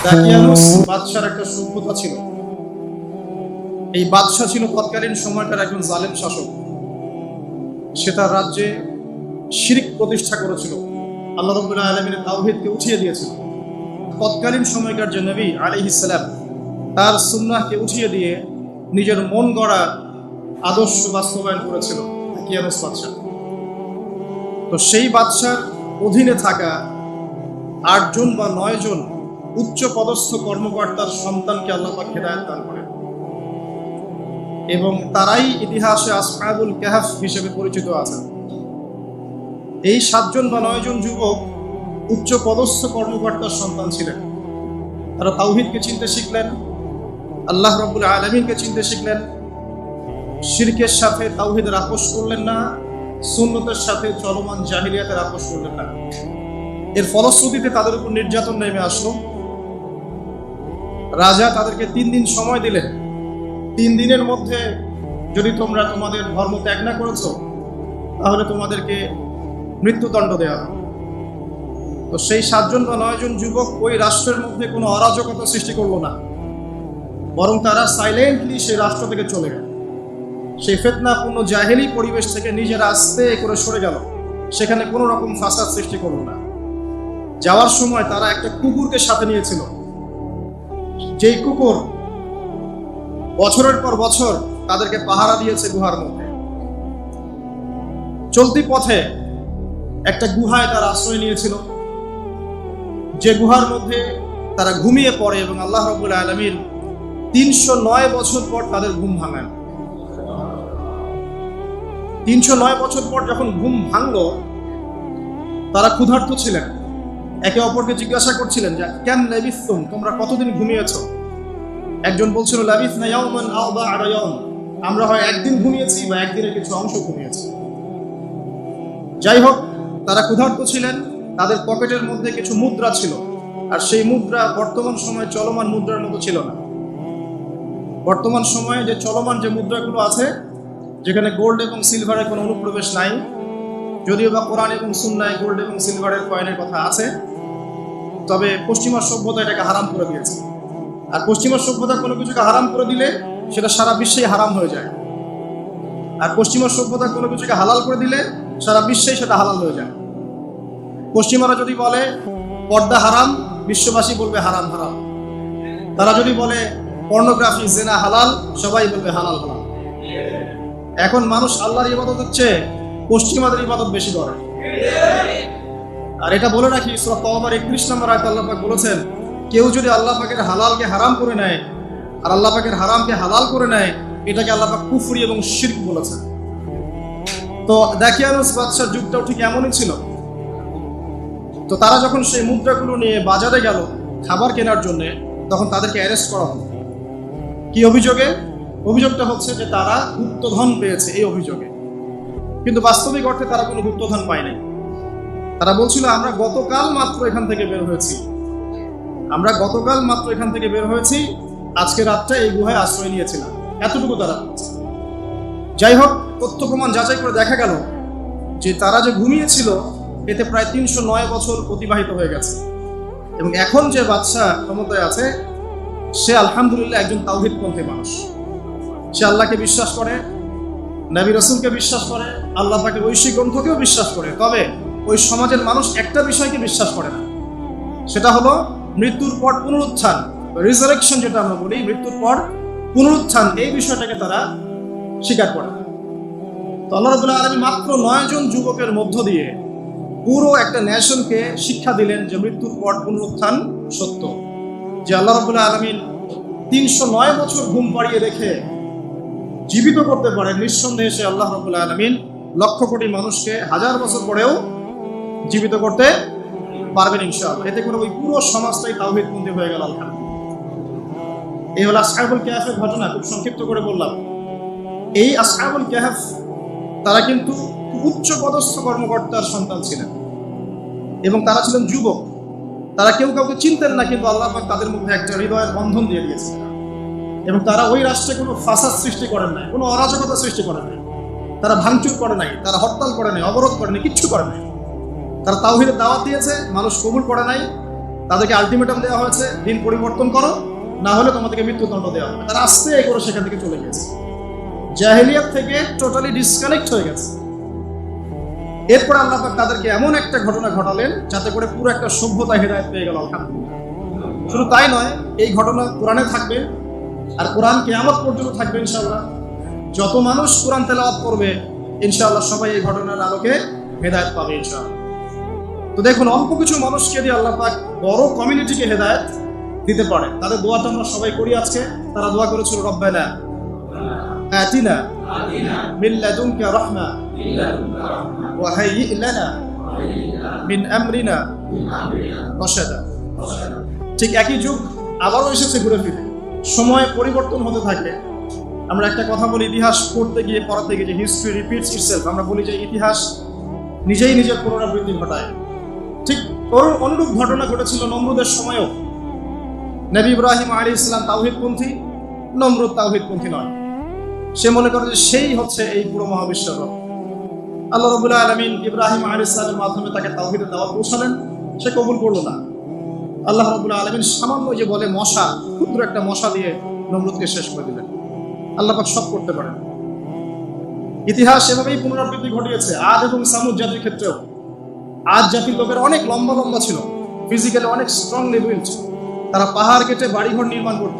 দাকিয়ানুস বাদশার একটা সভ্যতা ছিল। এই বাদশা ছিল তৎকালীন সময়কার একজন জালেম শাসক। সে তার রাজ্যে শিরক প্রতিষ্ঠা করেছিল, আল্লাহ রাব্বুল আলামিনের তাওহীদকে উঠিয়ে দিয়েছিল। তৎকালীন সময়কার যে নবী আলাইহিস সালাম তার সুন্নাহকে উঠিয়ে দিয়ে নিজের মন গড়া আদর্শ বাস্তবায়ন করেছিল দাকিয়ানুস বাদশা। তো সেই বাদশার অধীনে থাকা 8 জন বা 9 জন উচ্চ পদস্থ কর্মকর্তার সন্তানকে আল্লাহ পাক হেদায়েত দান করেন এবং তারাই ইতিহাসে আসহাবুল কাহফ হিসেবে পরিচিত আছেন। এই 7 জন বা 9 জন যুবক উচ্চ পদস্থ কর্মকর্তার সন্তান ছিলেন। তারা তাওহীদকে চিনতে শিখলেন, আল্লাহ রাব্বুল আলামিনকে চিনতে শিখলেন, শিরকের সাথে তাওহীদের আপোষ করলেন না, সুন্নতের সাথে চলমান জাহিলিয়াতের আপোষ করলেন না। এর ফলশ্রুতিতে তাদের উপর নির্যাতন নেমে আসলো। রাজা তাদেরকে 3 দিন সময় দিলেন। 3 দিনের মধ্যে যদি তোমরা তোমাদের ধর্ম ত্যাগ না করেছো তাহলে তোমাদেরকে মৃত্যুদণ্ড দেওয়া হবে। তো সেই 7 জন বা 9 জন যুবক ওই রাষ্ট্রের মধ্যে কোনো অরাজকতা সৃষ্টি করলো না, বরং তারা সাইলেন্টলি সেই রাষ্ট্র থেকে চলে গেল। সেই ফিতনাপূর্ণ জাহেলি পরিবেশ থেকে নিজেরা আস্তে করে সরে গেল, সেখানে কোনো রকম ফাসাদ সৃষ্টি করলো না। যাওয়ার সময় তারা একটা কুকুরকে সাথে নিয়েছিল, যেই কুকুর বছরের পর বছর তাদেরকে পাহারা দিয়েছে গুহার মধ্যে। চলতি পথে একটা গুহায় তারা আশ্রয় নিয়েছিল, যে গুহার মধ্যে তারা ঘুমিয়ে পড়ে এবং আল্লাহ রাব্বুল আলামিন 309 বছর পর তাদের ঘুম ভাঙান। 309 বছর পর যখন ঘুম ভাঙলো, তারা ক্ষুধার্ত ছিলেন, একে অপরকে জিজ্ঞাসা করছিলেন যে কেন লাবিসতুম, তোমরা কতদিন ঘুমিয়েছো? একজন বলছিল লাবিসনা ইয়াওমান আও বা'দা ইয়াওম, আমরা হয় একদিন ঘুমিয়েছি বা একদিনের কিছু অংশ ঘুমিয়েছি। যাই হোক, তারা ক্ষুধার্ত ছিলেন, তাদের পকেটের মধ্যে কিছু মুদ্রা ছিল, আর সেই মুদ্রা বর্তমান সময়ে চলমান মুদ্রার মতো ছিল না। বর্তমান সময়ে যে চলমান যে মুদ্রাগুলো আছে, যেখানে গোল্ড এবং সিলভারের কোনো অনুপ্রবেশ নাই, যদিও বা কোরআন এবং সুন্নায় গোল্ড এবং সিলভারের কয়েনের কথা আছে, তবে পশ্চিমা সভ্যতা এটাকে হারাম করে দিয়েছে। আর পশ্চিমা সভ্যতা কোনো কিছুকে হারাম করে দিলে সেটা সারা বিশ্বেই হারাম হয়ে যায়, আর পশ্চিমা সভ্যতা কোনো কিছুকে হালাল করে দিলে সারা বিশ্বেই সেটা হালাল হয়ে যায়। পশ্চিমারা যদি বলে পর্দা হারাম, বিশ্ববাসী বলবে হারাম হারাম। তারা যদি বলে পর্নোগ্রাফি জেনা হালাল, সবাই বলবে হালাল হালাল। এখন মানুষ আল্লাহর ইবাদত হচ্ছে পশ্চিমাদের ইবাদত বেশি করে। আর এটা বলে রাখি, সূরা তাওবার 31 নম্বর আয়াতে আল্লাহ পাক বলেছেন, কেউ যদি আল্লাহ পাকের হালালকে হারাম করে নেয় আর আল্লাহ পাকের হারামকে হালাল করে নেয়, এটাকে আল্লাহ পাক কুফরি এবং শিরক বলেছেন। তো দাকিয়ানুস বাদশার যুগটাও ঠিক এমনই ছিল। তো তারা যখন সেই মুদ্রাগুলো নিয়ে বাজারে গেল খাবার কেনার জন্য, তখন তাদেরকে অ্যারেস্ট করা হলো। কি অভিযোগে? অভিযোগটা হচ্ছে যে তারা গুপ্তধন পেয়েছে, এই অভিযোগে। কিন্তু বাস্তবিক অর্থে তারা কোনো গুপ্তধন পায় নাই। তারা বলছিল আমরা গতকাল মাত্র এখান থেকে বের হয়েছি, আজকে রাতটা এই গুহায় আশ্রয় নিয়েছিলাম, এতটুকু তারা বলছে। যাই হোক, তথ্য প্রমাণ যাচাই করে দেখা গেল যে তারা যে ঘুমিয়েছিল এতে প্রায় 309 বছর অতিবাহিত হয়ে গেছে। এবং এখন যে বাদশা ক্ষমতায় আছে, সে আলহামদুলিল্লাহ একজন তাওহীদপন্থী মানুষ। সে আল্লাহকে বিশ্বাস করে, নবী রাসূলকে বিশ্বাস করে, আল্লাহ পাকের ঐশী গ্রন্থকেও বিশ্বাস করে। তবে ওই সমাজের মানুষ একটা বিষয়কে বিশ্বাস করে না, সেটা হলো মৃত্যুর পর পুনরুত্থান, রিজারেকশন যেটা আমরা বলি, মৃত্যুর পর পুনরুত্থান, এই বিষয়টাকে তারা স্বীকার করে। তো আল্লাহ রাব্বুল আলামিন মাত্র 9 জন যুবকের মধ্য দিয়ে পুরো একটা নেশনকে শিক্ষা দিলেন যে মৃত্যুর পর পুনরুত্থান সত্য। যে আল্লাহ রাব্বুল আলামিন 309 বছর ঘুম পাড়িয়ে রেখে জীবিত করতে পারেন, নিঃসন্দেহে সে আল্লাহ রাব্বুল আলামিন লক্ষ কোটি মানুষকে 1000 বছর পরেও জীবিত করতে পারবেন ইনশাআল্লাহ। এতে করে ওই পুরো সমাজটাই তাওহীদপন্থী হয়ে গেল আলহামদুলিল্লাহ। এই হলো আসহাবুল কাহফের ঘটনা, খুব সংক্ষিপ্ত করে বললাম। এই আসহাবুল কাহফ তারা কিন্তু উচ্চ পদস্থ কর্মকর্তার সন্তান ছিলেন এবং তারা ছিলেন যুবক। তারা কেউ কাউকে চিনতেন না, কিন্তু আল্লাহ পাক তাদের মধ্যে একটা হৃদয়ের বন্ধন দিয়ে দিয়েছিলেন। এবং তারা ওই রাষ্ট্রে কোনো ফাসাদ সৃষ্টি করেন নাই, কোনো অরাজকতা সৃষ্টি করেন নাই, তারা ভাঙচুর করে নাই, তারা হরতাল করে নাই, অবরোধ করে নাই, কিচ্ছু করে নাই। তারা তাওহীদের দাওয়াত দিয়েছে, মানুষ কবুল করে নাই, তাদেরকে আলটিমেটাম দেওয়া হয়েছে, দিন পরিবর্তন করো, না হলে তোমাদেরকে মৃত্যুদণ্ড দেওয়া হবে। তারা আস্তে করে সেখান থেকে চলে গেছে, জাহেলিয়াত থেকে টোটালি ডিসকানেক্ট হয়ে গেছে। এরপর আল্লাহ পাক তাদেরকে এমন একটা ঘটনা ঘটালেন যাতে করে পুরো একটা সভ্যতা হেদায়েত পেয়ে গেল, আলহামদুলিল্লাহ। শুধু তাই নয়, এই ঘটনা কোরআনে থাকবে, আর কোরআন কিয়ামত পর্যন্ত থাকবে ইনশাআল্লাহ। যত মানুষ কোরআন তেলাওয়াত করবে ইনশাআল্লাহ সবাই এই ঘটনার আলোকে হেদায়েত পাবে ইনশাআল্লাহ। তো দেখুন, অল্প কিছু মানুষকে দিয়ে আল্লাহ পাক বড় কমিউনিটিকে হেদায়েত দিতে পারে। তাদের দোয়াটা আমরা সবাই করি আজকে। তারা দোয়া করেছিল, রব্বানা আতিনা মিন লাদুনকা রাহমা ওয়া হাইয়্ লানা মিন আমরিনা রাশাদা। ঠিক একই যুগ আবারও এসেছে ঘুরে ফিরে। সময় পরিবর্তন হতে থাকে। আমরা একটা কথা বলি, ইতিহাস পড়তে গিয়ে পড়াতে গিয়ে, যে হিস্ট্রি রিপিটস ইটসেলফ। আমরা বলি যে ইতিহাস নিজেই নিজের পুনরাবৃত্তি ঘটায়। ঠিক অনুরূপ ঘটনা ঘটেছিল নমরুদের সময়ও। নবী ইব্রাহিম আলাইহিস সালাম তাওহীদপন্থী, নমরুদ তাওহীদপন্থী নয়। সে মনে করে যে সেই হচ্ছে এই পুরো মহাবিশ্বের রব। আল্লাহ রাব্বুল আলামিন ইব্রাহিম আলাইহিস সালামের মাধ্যমে তাকে তাওহীদের দাওয়াত পৌঁছালেন, সে কবুল করলো না। আল্লাহ রাব্বুল আলামিন সামান্য যে বলে মশা, ক্ষুদ্র একটা মশা দিয়ে নমরুদকে শেষ করে দিলেন। আল্লাহ পাক সব করতে পারেন। ইতিহাস এভাবেই পুনরাবৃত্তি ঘটিয়েছে আদ এবং সামুদ জাতির ক্ষেত্রেও। আদ জাতির লোকেরা অনেক লম্বা লম্বা ছিল, ফিজিক্যালি অনেক স্ট্রংলি বিল্ট। তারা পাহাড় কেটে বাড়িঘর নির্মাণ করত।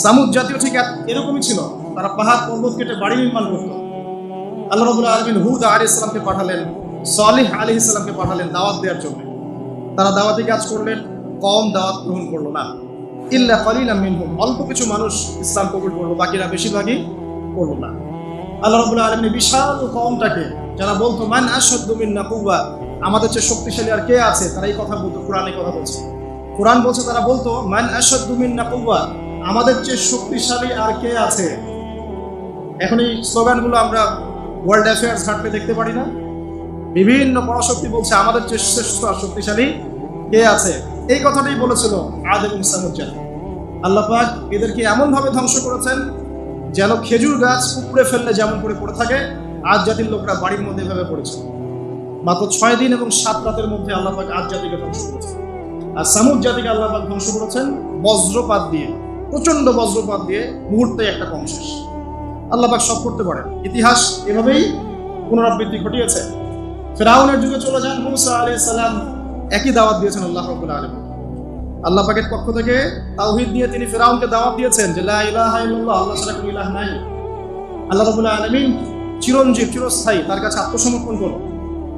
সামুদ জাতীয় ঠিক এরকমই ছিল, তারা পাহাড় পর্বত কেটে বাড়ি নির্মাণ করত। আল্লাহ রাব্বুল আলামিন হুদ আলাইহিস সালামকে পাঠালেন, সালেহ আলাইহিস সালামকে পাঠালেন দাওয়াত দেওয়ার জন্য। তারা দাওয়াতি কাজ করলেন, কম দাওয়াত গ্রহণ করলো না। ইল্লা কালিলাম মিনহুম, অল্প কিছু মানুষ ইসলাম কবুল করলো, বাকিরা বেশিরভাগই করলো না। আল্লাহ রাব্বুল আলামিন বিশাল কওমটাকে, যারা বলতো মান আশাদ্দু মিন্না কুওয়া, আমাদের চেয়ে শক্তিশালী আর কে আছে, তারা এই কথা বলতো। কোরআনে কথা বলছে, কোরআন বলছে, তারা বলতো মান আশাদ্দু মিন্না কুওয়া, আমাদের চেয়ে শক্তিশালী আর কে আছে। এখন এই স্লোগানগুলো আমরা ওয়ার্ল্ড অ্যাফেয়ার্স ঘাটলে দেখতে পারি না? বিভিন্ন পরাশক্তি বলছে আমাদের চেয়ে শ্রেষ্ঠ আর শক্তিশালী কে আছে। এই কথাটাই বলেছিল আদ এবং সামুদ জাতি। আল্লাহ পাক এদেরকে এমন ভাবে ধ্বংস করেছেন যেন খেজুর গাছ উপড়ে ফেললে যেমন করে পড়ে থাকে, আদ জাতির লোকরা বাড়ির মধ্যে এভাবে পড়েছে। মাত্র 6 দিন এবং 7 রাতের মধ্যে আল্লাহ পাক আদ জাতিকে ধ্বংস করেছেন। আর সামুদ জাতিকে আল্লাহ পাক ধ্বংস করেছেন বজ্রপাত দিয়ে, প্রচন্ড বজ্রপাত দিয়ে, মুহূর্তে একটা কম শেষ। আল্লাহ পাক সব করতে পারেন। ইতিহাস এভাবেই পুনরাবৃত্তি ঘটিয়েছে। ফিরআউনের যুগে চলে যান, মূসা আলাইহিস সালাম একই দাওয়াত দিয়েছেন আল্লাহ রাব্বুল আলামিন। আল্লাহ পাকের পক্ষ থেকে তাওহীদ দিয়ে তিনি ফিরআউনকে দাওয়াত দিয়েছেন যে লা ইলাহা ইল্লাল্লাহ, আল্লাহ ছাড়া কোনো ইলাহ নাই। আল্লাহ রাব্বুল আলামিন চিরঞ্জীব, চিরস্থায়ী, তার কাছে আত্মসমর্পণ করো।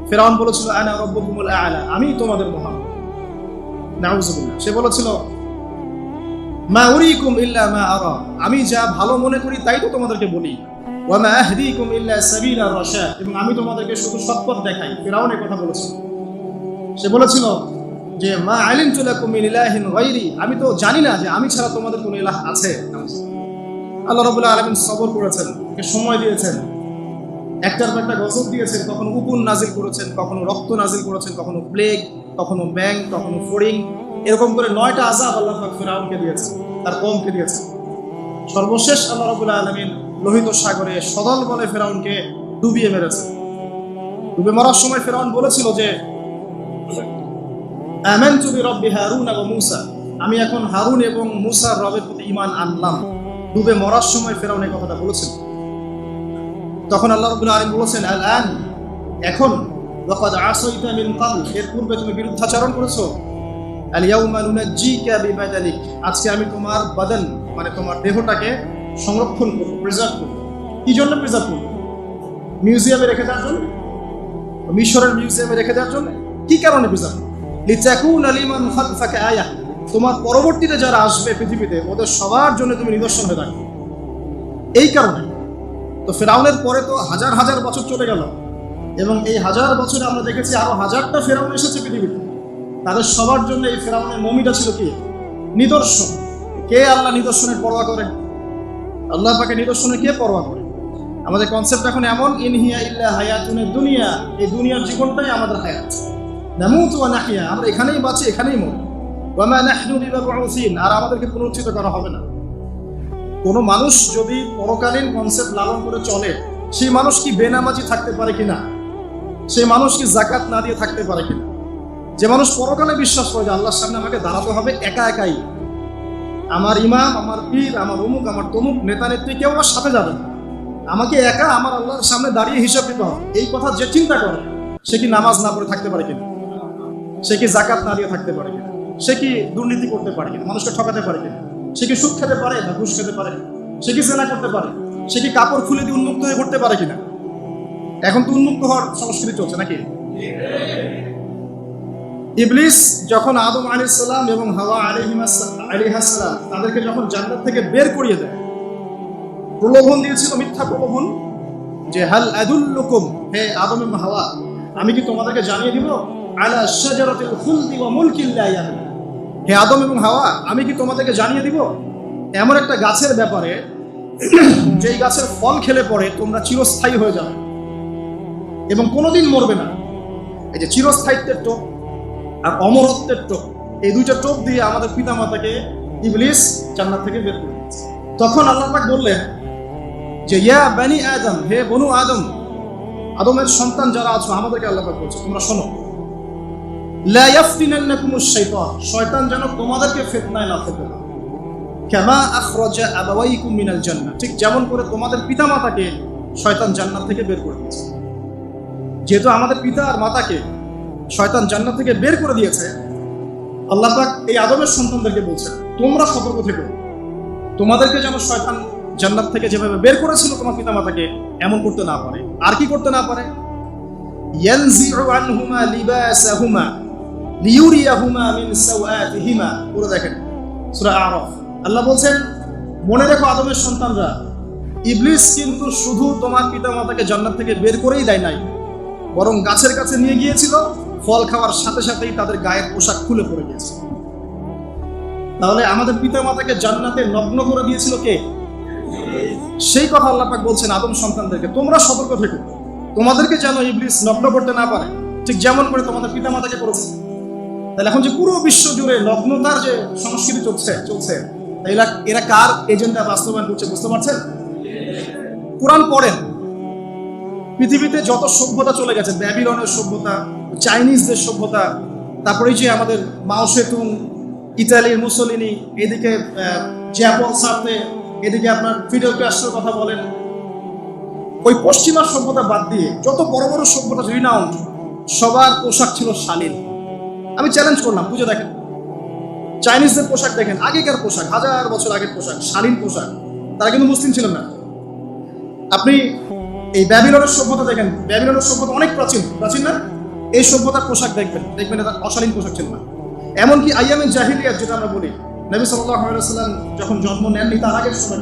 ফিরআউন বলেছিল আনা রাব্বুকুমুল আ'লা, আমি তোমাদের মহান। নাউযুবিল্লাহ। সে বলেছিল মা উরিকুম ইল্লা মা আরা, আমি যা ভালো মনে করি তাই তো তোমাদেরকে বলি। ওয়া মা আহদিকুম ইল্লা সাবিলার রাশাদ, এবং আমি তোমাদেরকে শুধু সৎপথ দেখাই। ফিরআউন এই কথা বলেছিল। সে বলেছিল যে মা আলিমতু লাকুম মিন ইলাহিন গায়রি, আমি তো জানি না যে আমি ছাড়া তোমাদের কোনো ইলাহ আছে। আল্লাহ রাব্বুল আলামিন সবর করেছেন, ওকে সময় দিয়েছেন, একটার পর একটা গজব দিয়েছেন। কখনো উকুন নাজিল করেছেন, কখনো রক্ত নাজিল করেছেন, কখনো প্লেগ, কখনো ব্যাং, কখনো ফড়িং, এরকম করে 9টা আযাব আল্লাহ পাক ফিরআউনকে দিয়েছেন, তার কওমকে দিয়েছেন। সর্বশেষ আল্লাহ রাব্বুল আলামিন লোহিত সাগরে সদল বলে ফিরআউনকে ডুবিয়ে মেরেছে। ডুবে মরার সময় ফিরআউন বলেছিল যে আমানতু বিরাব্বি হারুন ওয়া মূসা, আমি এখন হারুন এবং মূসার রবের প্রতি ঈমান আনলাম। ডুবে মরার সময় ফিরআউন এই কথাটা বলেছিল। তখন আল্লাহ রাব্বুল আলামিন বলেছেন আল-আন, এখন, ওয়াকাদ আসাইতা মিন ক্বাবল, এর পূর্বে তুমি বিরুদ্ধাচরণ করেছো। আল-ইয়াউমা নুনাজ্জিকা বিবাদানিক, আজকে আমি তোমার বাদন মানে তোমার দেহটাকে সংরক্ষণ করব, প্রিজার্ভ করব। কি জন্য প্রিজার্ভ করব? মিউজিয়ামে রেখে দেওয়ার জন্য? মিশরের মিউজিয়ামে রেখে দেওয়ার জন্য? কি কারণে প্রিজার্ভ? লিতাকুনা লিমান খালফাকা আয়া, তোমার পরবর্তীতে যারা আসবে পৃথিবীতে ওদের সবার জন্য তুমি নিদর্শন হয়ে থাকবে। এই কারণে তো ফিরআউনের পরে তো হাজার হাজার বছর চলে গেল, এবং এই হাজার বছরে আমরা দেখেছি আরো হাজারটা ফিরআউন এসেছে পৃথিবীতে। তাদের সবার জন্য এই ফিরআউনের মমিটা ছিল কি? নিদর্শন। কে আল্লাহ নিদর্শনের পরোয়া করে? আল্লাহ পাকে নিদর্শনের কে পরোয়া করে? আমাদের কনসেপ্ট এখন এমন, ইন হিয়া ইল্লা হায়াতুনিদ দুনিয়া, এই দুনিয়ার জীবনটাই আমাদের হায়াত। নামুতু ওয়া নাহইয়া, আমরা এখানেই বাঁচি, এখানেই মরি। ওয়া মা নাহনু বিমাবউসিন, আর আমাদেরকে পুনরুত্থিত করা হবে না। কোনো মানুষ যদি পরকালীন কনসেপ্ট লালন করে চলে, সেই মানুষ কি বেনামাজি থাকতে পারে কিনা? সেই মানুষ কি যাকাত না দিয়ে থাকতে পারে কিনা? যে মানুষ পরকালে বিশ্বাস করে যে আল্লাহর সামনে আমাকে দাঁড়াতে হবে একা একাই, আমার ইমাম, আমার পীর, আমার অমুক, আমার তমুক নেতা নেত্রী কেউ আমার সাথে যাবে না, আমাকে একা আমার আল্লাহর সামনে দাঁড়িয়ে হিসাব দিতে হবে, এই কথা যে চিন্তা করে সে কি নামাজ না পড়ে থাকতে পারে কিনা, সে কি জাকাত না দিয়ে থাকতে পারে কিনা, সে কি দুর্নীতি করতে পারে কিনা, মানুষকে ঠকাতে পারে কিনা, সে কি সুদ খেতে পারে না ঘুষ খেতে পারে, সে কি জেনা করতে পারে, সে কি কাপড় খুলে দিয়ে উন্মুক্ত হয়ে ঘুরতে পারে কিনা? এখন তো উন্মুক্ত হওয়ার সংস্কৃতি চলছে নাকি? ইবলিস যখন আদম আলাইহিস সালাম এবং হাওয়া আলাইহিস সালাম তাদেরকে যখন জান্নাত থেকে বের করিয়ে দেয়, প্রলোভন দিয়েছিল, মিথ্যা প্রলোভন, যে হাল আদুল্লুকুম, হে আদম এবং হাওয়া, আমি কি তোমাদেরকে জানিয়ে দিব, আলা শাজারাতিল খুলদি ওয়া মুলকিন লা ইয়াবলা, হে আদম এবং হাওয়া, আমি কি তোমাদেরকে জানিয়ে দিব এমন একটা গাছের ব্যাপারে যেই গাছের ফল খেলে পরে তোমরা চিরস্থায়ী হয়ে যাবে এবং কোনোদিন মরবে না। এই যে চিরস্থায়িত্বের টোপ আর অমরত্বের টোপ, এই দুইটা টোপ দিয়ে আমাদের পিতামাতাকে ইবলিস জান্নাত থেকে বের করে দিয়েছে। তখন আল্লাহ পাক বললেন যে ইয়া বানি আদম, হে বনু আদম, আদমের সন্তান যারা আছো, আমাদেরকে আল্লাহ পাক বলছে তোমরা শোনো, লা ইয়াফতিনান্নাকুমুশ শাইতান, শয়তান যেন তোমাদেরকে ফিতনায় না ফেলে, কামা আখরাজা আবাওয়াইকুম মিনাল জান্নাহ, ঠিক যেমন করে তোমাদের পিতামাতাকে শয়তান জান্নাত থেকে বের করে দিয়েছে। যেহেতু আমাদের পিতা আর মাতাকে শয়তান জান্নাত থেকে বের করে দিয়েছে, আল্লাহ পাক এই আদমের সন্তানদেরকে বলছেন তোমরা সতর্ক থেকো, তোমাদেরকে যেন শয়তান জান্নাত থেকে যেভাবে বের করেছিল তোমার পিতামাতাকে এমন করতে না পারে। আর কি করতে না পারে? ইয়ানজিউ আনহুমা লিবাসাহুমা লিউরিয়াহুমা মিন সাওআতিহিমা, পুরো দেখেন সূরা আরাফ। আল্লাহ বলছেন মনে রেখো আদমের সন্তানরা, ইবলিস কিন্তু শুধু তোমার পিতামাতাকে জান্নাত থেকে বের করেই দেয় নাই, বরং গাছের কাছে নিয়ে গিয়েছিল, ফল খাওয়ার সাথে সাথেই তাদের গায়ের পোশাক খুলে পড়ে গিয়েছে। তাহলে আমাদের পিতামাতাকে জান্নাতে নগ্ন করে দিয়েছিল কে? সেই কথা আল্লাহ পাক বলছেন আদম সন্তানদেরকে তোমরা সতর্ক থেকো, তোমাদেরকে যেন ইবলিস নগ্ন করতে না পারে, ঠিক যেমন করে তোমাদের পিতামাতাকে করেছে। তাহলে এখন যে পুরো বিশ্ব জুড়ে নগ্নতার যে সংস্কৃতি চলছে এরা কার এজেন্ডা বাস্তবায়ন করছে বুঝতে পারছেন? কোরআন পড়েন, পৃথিবীতে যত সভ্যতা চলে গেছে, ব্যাবিলনের সভ্যতা, চাইনিজদের সভ্যতা, তারপরে যে আমাদের মাও সেতুং, ইতালির মুসোলিনি, এদিকে জ্যাপন সার্তে, এদিকে আপনার ফিডেল ক্যাস্ট্রোর কথা বলেন, ওই পশ্চিমা সভ্যতা বাদ দিয়ে যত বড় বড় সভ্যতা রিনাউন্ড, সবার পোশাক ছিল শালীন। আমি চ্যালেঞ্জ করলাম, বুঝে দেখেন, চাইনিজদের পোশাক দেখেন, আগেকার পোশাক, 1000 বছর আগের পোশাক, শালীন পোশাক, তারা কিন্তু মুসলিম ছিলেন না। আপনি এই ব্যাবিলনের সভ্যতা দেখেন, ব্যাবিলনের সভ্যতা অনেক প্রাচীন না? এই সভ্যতার পোশাক দেখবেন এটা অশালীন পোশাক ছিল না। এমনকি আইয়ামে জাহিলিয়াত যেটা আমরা বলি, নবী সাল্লাল্লাহু আলাইহি ওয়াসাল্লাম যখন জন্ম নেননি তার আগের সময়,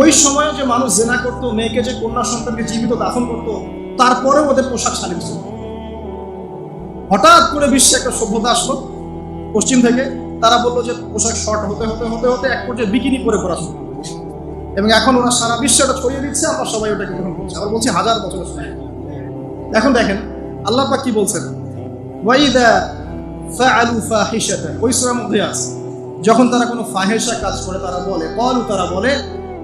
ওই সময়ে যে মানুষ জেনা করতো, মেয়েকে যে কন্যা সন্তানকে জীবিত দাফন করতো, তারপরেও ওদের পোশাক শালীন ছিল। হঠাৎ করে বিশ্বে একটা সভ্যতা আসলো পশ্চিম থেকে, তারা বললো যে পোশাক শর্ট হতে হতে হতে হতে এক পর্যায়ে বিকিনি পরে পড়া শুরু, এবং এখন ওরা সারা বিশ্বে ওটা ছড়িয়ে দিচ্ছে, আমরা সবাই ওটাকে গ্রহণ করছি। আবার বলছি 1000 বছর। এখন দেখেন আল্লাহ পাক কি বলছেন, ওয়াইদা ফাআলু ফাহিশাতান, ওই সূরার মধ্যে আছে, যখন তারা কোনো ফাহিশা কাজ করে তারা বলে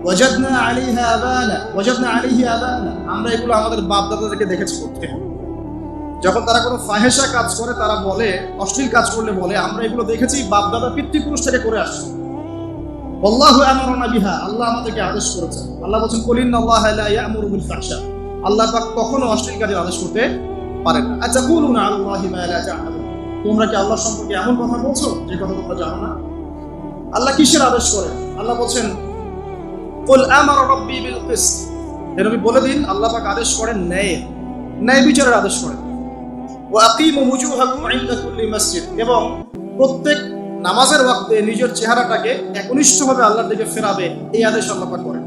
ওয়াজাদনা আলাইহি আবানা, আমরা এগুলো আমাদের বাপ দাদাদেরকে দেখেছি করতে। যখন তারা কোনো ফাহিশা কাজ করে তারা বলে, অশ্লীল কাজ করলে বলে আমরা এগুলো দেখেছি বাপ দাদা পিতৃপুরুষ থেকে করে আসছি। আল্লাহু আমারনা বিহা, আল্লাহ আমাদেরকে আদেশ করেছেন। আল্লাহ বলেন কুল ইন্নাল্লাহা লা ইয়া'মুরু বিল ফাহশা, আল্লাহ পাক কখনো অশ্লীল কাজের আদেশ করতে পারেন না। আচ্ছা কুলুনা আলাল্লাহি মা লা তা'লামুন, তোমরা কি আল্লাহ সম্পর্কে এমন কথা বলছো যে কথা তোমরা জানো না? আল্লাহ কিসের আদেশ করেন? আল্লাহ বলেন কুল আমারা রাব্বি বিল কিসত, নবী বলে দিন আল্লাহ পাক আদেশ করেন ন্যায় বিচারের আদেশ করেন। ওয়া আকিমু ওয়ুজুহাকুম ইনদা কুল্লি মসজিদ, এবং প্রত্যেক নামাজের ওয়াক্তে নিজের চেহারাটাকে একনিষ্ঠভাবে আল্লাহর দিকে ফেরাবে, এই আদেশ আল্লাহ পাক করেন।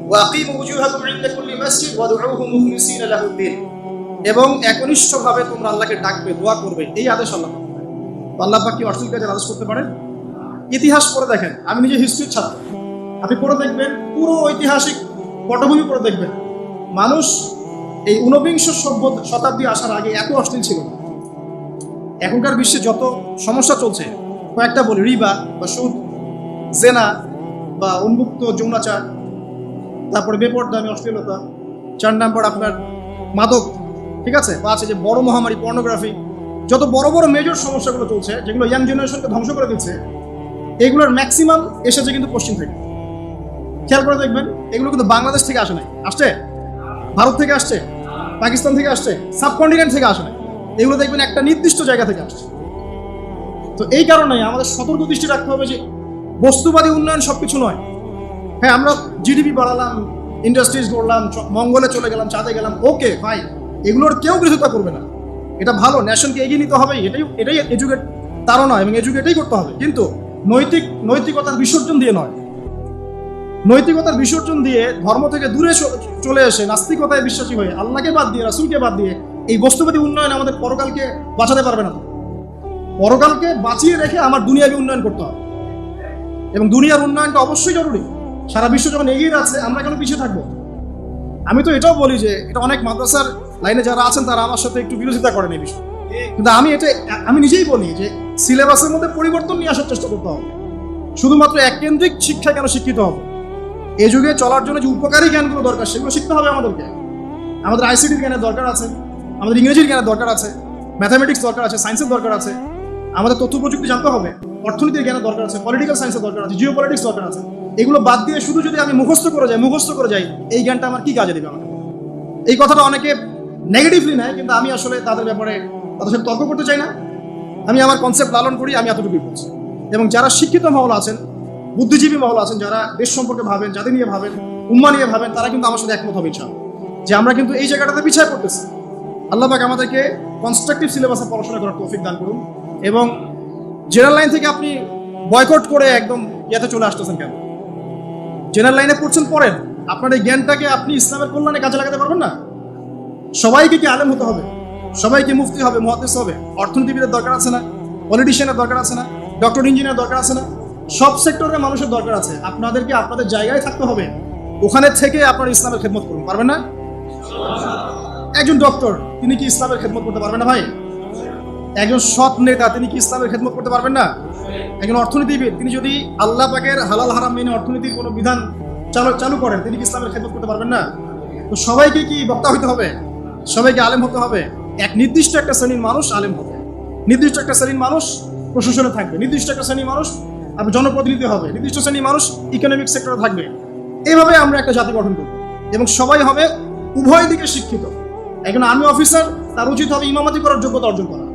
ওয়া আকিমু ওয়ুজুহাকুম ইনদা কুল্লি মসজিদ ওয়াদউহু মুখলিসিনা লাহুদ্দিন, এবং একনিষ্ঠভাবে তোমরা আল্লাহকে ডাকবে, দোয়া করবে, এই আদেশ আল্লাহ পাক করেন। আল্লাহ পাক কি অশ্লীল কাজের আদেশ করতে পারেন? ইতিহাস পড়ে দেখেন, আমি নিজে হিস্ট্রির ছাত্র, আপনি পড়ে দেখবেন, পুরো ঐতিহাসিক পটভূমি পড়ে দেখবেন, মানুষ এই ঊনবিংশ শতাব্দী আসার আগে এত অশ্লীল ছিল না। এখনকার বিশ্বে যত সমস্যা চলছে, কয়েকটা বলি, রিবা বা সুদ, জেনা বা উন্মুক্ত যৌনাচার, তারপরে বেপরদামি অশ্লীলতা, 4 নাম্বার আপনার মাদক, ঠিক আছে, 5 যে বড় মহামারী পর্নোগ্রাফি, যত বড় বড় মেজর সমস্যাগুলো চলছে, যেগুলো ইয়াং জেনারেশনকে ধ্বংস করে দিচ্ছে, এগুলোর ম্যাক্সিমাম এসেছে কিন্তু পশ্চিম থেকে। খেয়াল করে দেখবেন, এগুলো কিন্তু বাংলাদেশ থেকে আসে নাই, আসছে ভারত থেকে আসছে, পাকিস্তান থেকে আসছে, সাবকন্টিনেন্ট থেকে আসে নাই। এগুলো দেখবেন একটা নির্দিষ্ট জায়গা থেকে আসছে। তো এই কারণে আমাদের সতর্ক দৃষ্টি রাখতে হবে যে বস্তুবাদী উন্নয়ন সবকিছু নয়। হ্যাঁ, আমরা জিডিপি বাড়ালাম, ইন্ডাস্ট্রিজ গড়লাম, মঙ্গলে চলে গেলাম, চাঁদে গেলাম, ওকে ফাইন, এগুলোর কেউ বিরোধিতা করবে না, এটা ভালো, নেশনকে এগিয়ে নিতে হবে, এটাই এডুকেট তারও নয়, এবং এডুকেটেই করতে হবে, কিন্তু নৈতিকতার বিসর্জন দিয়ে নয়। নৈতিকতার বিসর্জন দিয়ে ধর্ম থেকে দূরে চলে এসে নাস্তিকতায় বিশ্বাসী হয়ে আল্লাহকে বাদ দিয়ে, রাসূলকে বাদ দিয়ে এই বস্তুবাদী উন্নয়ন আমাদের পরকালকে বাঁচাতে পারবে না। পরকালকে বাঁচিয়ে রেখে আমার দুনিয়াবী উন্নয়ন করতে হবে, এবং দুনিয়ার উন্নয়নটা অবশ্যই জরুরি। সারা বিশ্ব যখন এগিয়ে আছে, আমরা কেন পিছিয়ে থাকবো? আমি তো এটাও বলি যে এটা অনেক মাদ্রাসার লাইনে যারা আছেন তারা আমার সাথে একটু বিরোধিতা করেন এই বিষয়ে, কিন্তু আমি নিজেই বলি যে সিলেবাসের মধ্যে পরিবর্তন নিয়ে আসার চেষ্টা করতে হবে। শুধুমাত্র এককেন্দ্রিক শিক্ষা কেন শিক্ষিত হবে? এই যুগে চলার জন্য যে উপকারী জ্ঞানগুলো দরকার সেগুলো শিখতে হবে আমাদেরকে। আমাদের আইসিটির জ্ঞানের দরকার আছে, আমাদের ইংরেজির জ্ঞানের দরকার আছে, ম্যাথামেটিক্স দরকার আছে, সায়েন্সের দরকার আছে, আমাদের তথ্য প্রযুক্তি জানতে হবে, অর্থনীতির জ্ঞানের দরকার আছে, পলিটিক্যাল সায়েন্সের দরকার আছে, জিও পলিটিক্স দরকার আছে। এগুলো বাদ দিয়ে শুধু যদি আমি মুখস্থ করে যাই, এই জ্ঞানটা আমার কি কাজে দেবে আমাকে? এই কথাটা অনেকে নেগেটিভলি নেয়, কিন্তু আমি আসলে তাদের ব্যাপারে তাদের সাথে তর্ক করতে চাই না। আমি আমার কনসেপ্ট লালন করি, আমি এতটুকুই বলছি। এবং যারা শিক্ষিত মহল আছেন, বুদ্ধিজীবী মহল আছেন, যারা দেশ সম্পর্কে ভাবেন, জাতি নিয়ে ভাবেন, উম্মা নিয়ে ভাবেন, তারা কিন্তু আমার সাথে একমত হবে ইনশাআল্লাহ যে আমরা কিন্তু এই জায়গাটাতে পিছিয়ে পড়তেছি। আল্লাহ পাক আমাদেরকে কনস্ট্রাকটিভ সিলেবাসে পড়াশোনা করার তৌফিক দান করুন। এবং জেনারেল লাইন থেকে আপনি বয়কট করে একদম ইয়াতে চলে আসতেছেন কেন? জেনারেল লাইনে পড়ছেন, পড়েন, আপনার এই জ্ঞানটাকে আপনি ইসলামের কল্যাণে কাজে লাগাতে পারবেন না? সবাইকে কি আলেম হতে হবে? সবাইকে মুফতি হবে, মুহাদ্দিস হবে? অর্থনীতিবিদের দরকার আছে না? পলিটিশিয়ানের দরকার আছে না? ডক্টর ইঞ্জিনিয়ার দরকার আছে না? সব সেক্টরের মানুষের দরকার আছে। আপনাদেরকে আপনাদের জায়গায় থাকতে হবে, ওখানে থেকে আপনার ইসলামের খেদমত করুন, পারবেন না? একজন ডক্টর, তিনি কি ইসলামের খেদমত করতে পারবেন না ভাই? একজন সৎ নেতা, তিনি কি ইসলামের খেদমত করতে পারবেন না? একজন অর্থনীতিবিদ, তিনি যদি আল্লাহ পাকের হালাল হারাম মেনে অর্থনীতির কোনো বিধান চালু করেন, তিনি কি ইসলামের খেদমত করতে পারবেন না? তো সবাইকে কি বক্তা হইতে হবে? সবাইকে আলেম হতে হবে? এক নির্দিষ্ট একটা শ্রেণীর মানুষ আলেম হবে, নির্দিষ্ট একটা শ্রেণীর মানুষ প্রশাসনে থাকবে, নির্দিষ্ট একটা শ্রেণীর মানুষ আপনি জনপ্রতিনিধি হবে, নির্দিষ্ট শ্রেণীর মানুষ ইকোনমিক সেক্টরে থাকবে। এইভাবে আমরা একটা জাতি গঠন করব, এবং সবাই হবে উভয় দিকে শিক্ষিত। একজন আর্মি অফিসার, তার উচিত হবে ইমামতি করার যোগ্যতা অর্জন করা।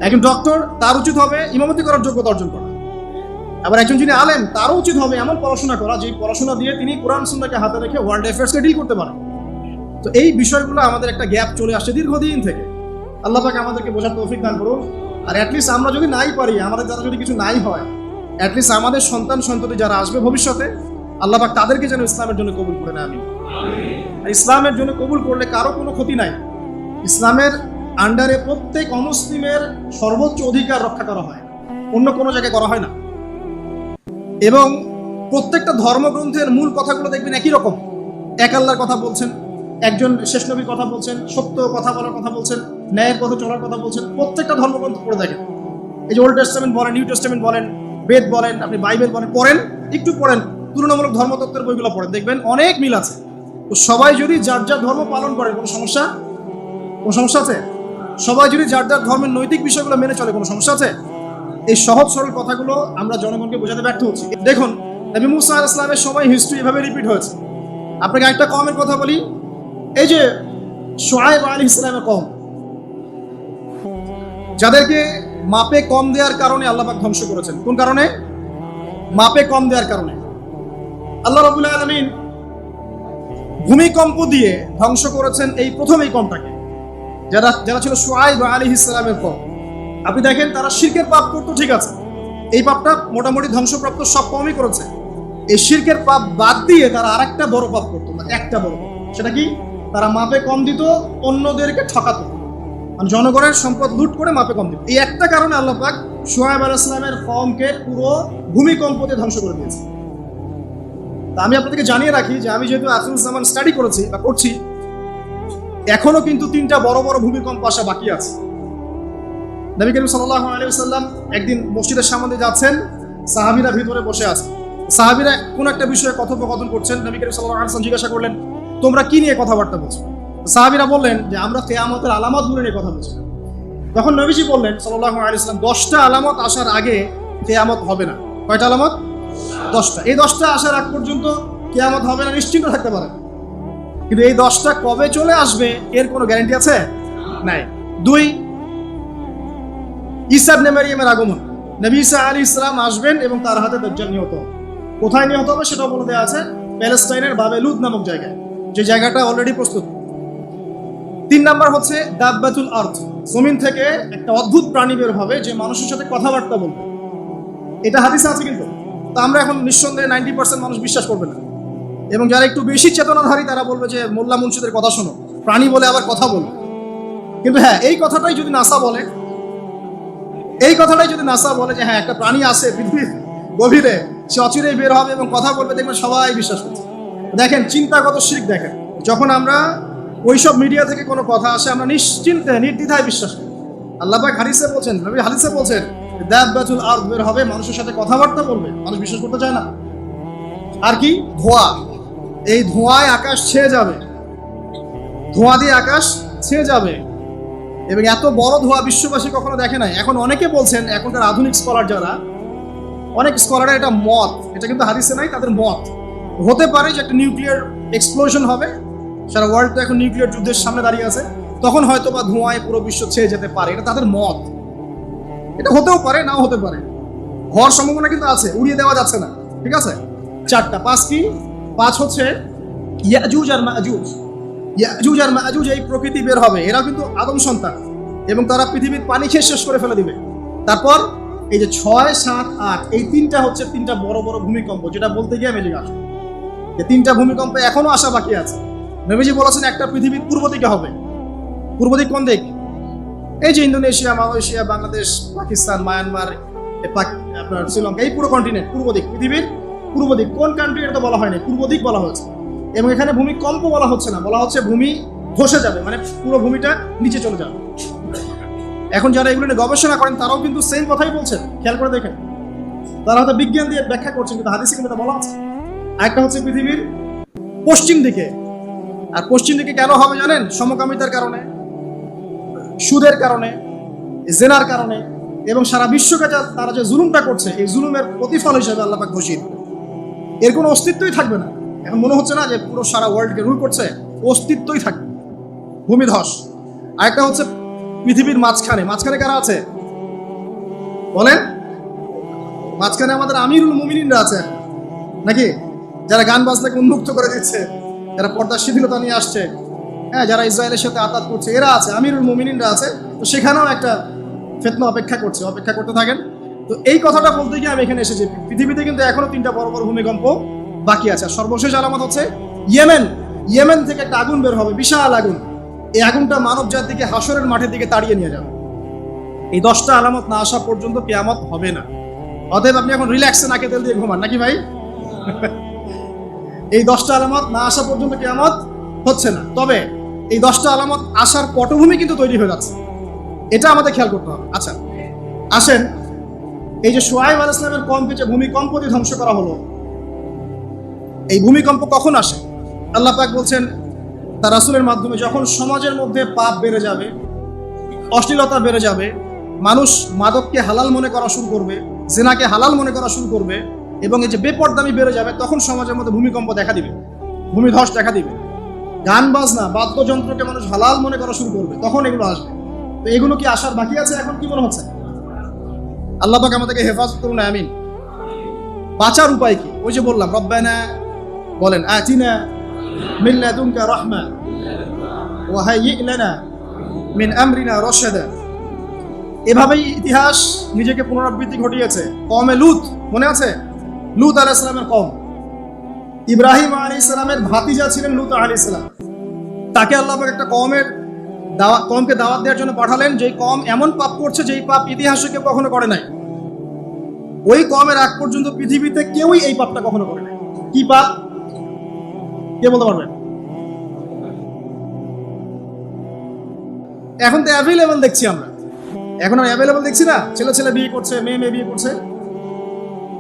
একজন ডক্টর, তার উচিত হবে ইমামতি করার যোগ্যতা অর্জন করা। আবার একজন যিনি আলেম, তারও উচিত হবে এমন পড়াশোনা করা যে পড়াশোনা দিয়ে তিনি কোরআন সুন্নাহকে হাতে রেখে ওয়ার্ল্ড অ্যাফেয়ার্সকে ডিল করতে পারেন। তো এই বিষয়গুলো আমাদের একটা গ্যাপ চলে আসছে দীর্ঘদিন থেকে। আল্লাহ পাক আমাদেরকে বোঝার তৌফিক দান করুন। আর অ্যাটলিস্ট আমরা যদি নাই পারি, আমাদের দ্বারা যদি কিছু নাই হয়, অ্যাটলিস্ট আমাদের সন্তান সন্ততি যারা আসবে ভবিষ্যতে, আল্লাহ পাক তাদেরকে যেন ইসলামের জন্য কবুল করে নেয়। আমিন। আর ইসলামের জন্য কবুল করলে কারো কোনো ক্ষতি নাই। ইসলামের আন্ডারে প্রত্যেক অমুসলিমের সর্বোচ্চ অধিকার রক্ষা করা হয়, অন্য কোনো জায়গায় করা হয় না। এবং প্রত্যেকটা ধর্মগ্রন্থের মূল কথাগুলো দেখবেন একই রকম। এক আল্লাহর কথা বলছেন, একজন শেষ নবীর কথা বলছেন, সত্য কথা বলার কথা বলছেন, ন্যায়ের পথে চলার কথা বলছেন। প্রত্যেকটা ধর্মগ্রন্থ পড়ে দেখেন, এই যে ওল্ড টেস্টামেন্ট বলেন, নিউ টেস্টামেন্ট বলেন, বেদ বলেন, আপনি বাইবেল বলেন, পড়েন, একটু পড়েন, তুলনামূলক ধর্মতত্ত্বের বইগুলো পড়েন, দেখবেন অনেক মিল আছে। তো সবাই যদি যার যার ধর্ম পালন করে, কোনো সমস্যা আছে? সবাই যদি যার যার ধর্মের নৈতিক বিষয়গুলো মেনে চলে, কোনো সমস্যা আছে? এই সহজ সরল কথাগুলো আমরা জনগণকে বোঝাতে ব্যর্থ হচ্ছি। দেখুন, নবী মুসা আলাইহিস সালামের সময় হিস্ট্রি এভাবে রিপিট হয়েছে। আপনাকে একটা কমের কথা বলি, এই যে শুআয়ব আলাইহিস সালামের কওম, যাদেরকে মাপে কম দেওয়ার কারণে আল্লাহ পাক ধ্বংস করেছেন। কোন কারণে? মাপে কম দেওয়ার কারণে। আল্লাহ রাব্বুল আলামিন ভূমিকম্প দিয়ে ধ্বংস করেছেন এই প্রথম এই কওমটাকে, যারা ছিল শুআয়ব আলাইহিস সালামের কওম। আপনি দেখেন, তারা শিরকের পাপ করতো, ঠিক আছে, এই পাপটা মোটামুটি ধ্বংসপ্রাপ্ত সব কওমই করেছে। এই শিরকের পাপ বাদ দিয়ে তারা আরেকটা বড় পাপ করতো, না একটা বড় পাপ। সেটা কি? তারা মাপে কম দিত, অন্যদেরকে ঠকাতো, মানে জনগণের সম্পদ লুট করে মাপে কম দিত। এই একটা কারণে আল্লাহ পাক শুআয়ব আলাইহিস সালামের কওমকে পুরো ভূমিকম্পতে ধ্বংস করে দিয়েছে। তা আমি আপনাদেরকে জানিয়ে রাখি যে আমি যেহেতু আখিরুজ্জামান স্টাডি করেছি বা করছি, এখনো কিন্তু 3টা বড় বড় ভূমিকম্প আসা বাকি আছে। নবী করিম সাল্লাল্লাহু আলাইহি ওয়াসাল্লাম একদিন মসজিদের সামনে যাচ্ছেন, সাহাবীরা ভিতরে বসে আছে। সাহাবীরা কোন একটা বিষয়ে কথোপকথন করছেন। নবী করিম সাল্লাল্লাহু আলাইহি ওয়াসাল্লাম জিজ্ঞাসা করলেন, তোমরা কি নিয়ে কথাবার্তা বলছো? সাহাবীরা বললেন যে আমরা কিয়ামতের আলামতগুলো নিয়ে কথা বলছি। তখন নবীজি বললেন সাল্লাল্লাহু আলাইহি ওয়াসাল্লাম 10টা আলামত আসার আগে কিয়ামত হবে না। কয়টা আলামত? 10টা। এই 10টা আসার আগ পর্যন্ত কিয়ামত হবে না, নিশ্চিন্ত থাকতে পারেন। কিন্তু এই 10টা কবে চলে আসবে এর কোনো গ্যারান্টি আছে? নাই। 2, ঈসা ইবনে মারইয়ামের আগমন। নবী ঈসা আলাইহিস সালাম আসবেন এবং তার হাতে দাজ্জাল নিহত হবে। কোথায় নিহত হবে সেটাও বলে দেওয়া আছে, প্যালেস্টাইনের বাবেলুদ নামক জায়গায়, যে জায়গাটা অলরেডি প্রস্তুত। 3 নাম্বার হচ্ছে দাব্বাতুল আরদ, জমিন থেকে একটা অদ্ভুত প্রাণী বের হবে যে মানুষের সাথে কথাবার্তা বলবে। এটা হাদিসে আছে, কিন্তু তো আমরা এখন নিঃসন্দেহে 90% মানুষ বিশ্বাস করবে না। এবং যারা একটু বেশি চেতনাধারী তারা বলবে যে মোল্লা মুন্সিদের কথা শোনো, প্রাণী বলে আবার কথা বলবে। কিন্তু হ্যাঁ, এই কথাটাই যদি নাসা বলে, যে হ্যাঁ একটা প্রাণী আছে পৃথিবীর গভীরে, সে অচিরেই বের হবে এবং কথা বলবে, দেখবেন সবাই বিশ্বাস করছে। দেখেন চিন্তাগত শিরক। দেখেন যখন আমরা ওইসব মিডিয়া থেকে কোনো কথা আসে আমরা নিশ্চিন্তে নির্দ্বিধায় বিশ্বাস করি। আল্লাহ পাক হাদিসে বলছেন, নবী হাদিসে বলছেন দাব্বাতুল আরদ বের হবে, মানুষের সাথে কথাবার্তা বলবে, মানুষ বিশ্বাস করতে চায় না। আর কি? ধোঁয়া। এই ধোঁয়ায় আকাশ ছেয়ে যাবে, ধোঁয়া দিয়ে আকাশ ছেয়ে যাবে। এবং এত বড় ধোঁয়া বিশ্ববাসী কখনো দেখে নাই। এখন অনেকে বলছেন, এখনকার আধুনিক স্কলার যারা, অনেক স্কলাররা এটা মত, এটা কিন্তু হাদিসে নাই, তাদের মত হতে পারে যে একটা নিউক্লিয়ার এক্সপ্লোশন হবে। সারা ওয়ার্ল্ড তো এখন নিউক্লিয়ার যুদ্ধের সামনে দাঁড়িয়ে আছে, তখন হয়তো বা ধোঁয়ায় পুরো বিশ্ব ছেয়ে যেতে পারে, এটা তাদের মত। এটা হতেও পারে, নাও হতে পারে, হওয়ার সম্ভাবনা কিন্তু আছে, উড়িয়ে দেওয়া যাচ্ছে না। ঠিক আছে? 4টা। 5 কি? 5 হচ্ছে ইয়াজুজ আর মাজুজ। ইয়াজুজ আর মাজুজ এই প্রকৃতি বের হবে, এরা কিন্তু আদম সন্তান এবং তারা পৃথিবীর পানি খেয়ে শেষ করে ফেলে দিবে। তারপর এই যে 6, 7, 8 এই 3টা হচ্ছে 3টা বড় বড় ভূমিকম্প, যেটা বলতে গিয়ে মেজে আসে। এই 3টা ভূমিকম্প এখনো আসা বাকি আছে। নবীজি বলেছেন একটা পৃথিবীর পূর্ব দিকে হবে। পূর্ব দিক কোন দিক? এই যে Indonesia, Malaysia, Bangladesh, Pakistan, Myanmar, আপনার শ্রীলঙ্কা, এই পুরো কন্টিনেন্ট পূর্ব দিক, পৃথিবীর পূর্ব দিক। কোন কান্ট্রি এটা তো বলা হয়নি, পূর্ব দিক বলা হয়েছে। এবং এখানে ভূমিকম্প বলা হচ্ছে না, বলা হচ্ছে ভূমি ধসে যাবে, মানে পুরো ভূমিটা নিচে চলে যাবে। এখন যারা এগুলো নিয়ে গবেষণা করেন তারাও কিন্তু সেম কথাই বলছেন, খেয়াল করে দেখেন। তারা হয়তো বিজ্ঞান দিয়ে ব্যাখ্যা করছেন, কিন্তু হাদিসে কিন্তু এটা বলা আছে। আরেকটা হচ্ছে পৃথিবীর পশ্চিম দিকে। আর পশ্চিম দিকে কেন হবে জানেন? সমকামিতার কারণে, সুদের কারণে, জেনার কারণে, এবং সারা বিশ্বকে তারা যে জুলুমটা করছে, এই জুলুমের প্রতিফল হিসেবে আল্লাহ পাক ঘোষিত। এর কোনো অস্তিত্বই থাকবে না। এখন মনে হচ্ছে না যে পুরো সারা ওয়ার্ল্ডকে রুল করছে, অস্তিত্বই থাকবে। ভূমিধস। আরেকটা হচ্ছে পৃথিবীর মাঝখানে। মাঝখানে কারা আছে বলেন? মাঝখানে আমাদের আমিরুল মুমিনিনরা আছে নাকি, যারা গান বাজনাকে উন্মুক্ত করে দিচ্ছে, যারা পর্দার শিথিলতা নিয়ে আসছে, হ্যাঁ, যারা ইসরায়েলের সাথে আঘাত করছে, এরা আছে, আমিরুল মুমিনিনরা আছে। তো সেখানেও একটা ফিতনা অপেক্ষা করতে থাকেন। তো এই কথাটা বলতে গিয়ে আমি এখানে এসেছি। পৃথিবীতে কিন্তু এখনো 3টা বড় বড় ভূমিকম্প বাকি আছে। আর সর্বশেষ আলামত হচ্ছে ইয়েমেন থেকে একটা আগুন বের হবে, বিশাল আগুন। এই আগুনটা মানব জাতিকে হাসরের মাঠের দিকে তাড়িয়ে নিয়ে যাবে। এই 10টা আলামত না আসা পর্যন্ত কিয়ামত হবে না। অতএব আপনি এখন রিল্যাক্সে নাকে তেল দিয়ে ঘুমান নাকি ভাই? এই 10টা আলামত না আসা পর্যন্ত কিয়ামত হচ্ছে না। তবে এই 10টা আলামত আসার পটভূমি কিন্তু তৈরি হয়ে যাচ্ছে, এটা আমাদের খেয়াল করতে হবে। আচ্ছা আসেন, এই যে শুআয়ব আলাইহিস সালামের কওমকে যে ভূমিকম্প দিয়ে ধ্বংস করা হলো, এই ভূমিকম্প কখন আসে? আল্লাহ পাক বলছেন তার রাসূলের মাধ্যমে, যখন সমাজের মধ্যে পাপ বেড়ে যাবে, অশ্লীলতা বেড়ে যাবে, মানুষ মাদককে হালাল মনে করা শুরু করবে, জিনাকে হালাল মনে করা শুরু করবে, এবং এই যে বেপরদামি বেড়ে যাবে, তখন সমাজের মধ্যে ভূমিকম্প দেখা দিবে, ভূমিধস দেখা দিবে। গান বাজনা, বাদ্যযন্ত্রকে মানুষ হালাল মনে করা শুরু করবে, তখন এগুলো আসবে। তো এগুলো কি আসার বাকি আছে? এখন কি মনে হচ্ছে? আল্লাহ পাক আমাদেরকে হেফাজত করুন, আমিন। বাঁচার উপায় কি? ওই যে বললাম, রব্বানা বলেন, আতিনা মিন লাদুনকা রাহমা ওয়া হাইয়্যি লানা মিন আমরিনা রাশাদা। এভাবেই ইতিহাস নিজেকে পুনরাবৃত্তি ঘটিয়েছে। কওমে লূত, মনে আছে? লূত আলাইহিস সালামের কওম, ইব্রাহিম আলাইহিস সালামের ভাতিজা ছিলেন লূত আলাইহিস সালাম। তাকে আল্লাহ পাক একটা কওমকে দাওয়াত দেওয়ার জন্য পাঠালেন, যেই কওম এমন পাপ করছে যেই পাপ ইতিহাসে কেউ কখনো করে নাই। ওই কওমের আগ পর্যন্ত পৃথিবীতে কেউই এই পাপটা কখনো করে নাই। কি পাপ? কে বলতে পারবেন? এখন তো অ্যাভেলেবল দেখছি আমরা, এখন আর অ্যাভেলেবল দেখছি না। ছেলে বিয়ে করছে, মেয়ে বিয়ে করছে,